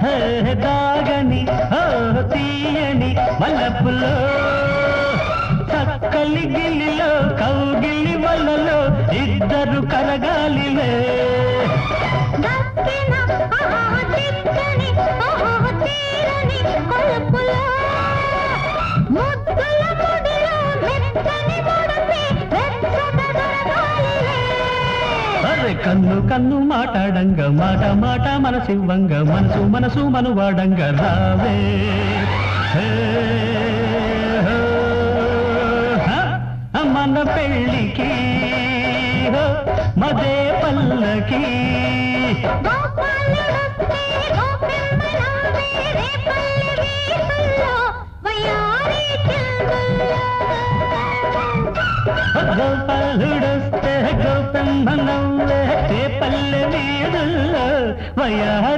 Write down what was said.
హే దాగని ఓ తీయని మల్లెపులో చక్కలి గిల్లిలో కౌగిలి వలలో ఇద్దరు కరగాలిలే అరే కన్ను కన్ను మాటాడంగ మాట మాట మనసివ్వంగ మనసు మనసు మనువాడంగ రావే మన పెళ్ళికి మదే పల్లకి గోపాలుడొస్తే గోపెమ్మ నవ్వే పల్లె వీధుల్లో వయారి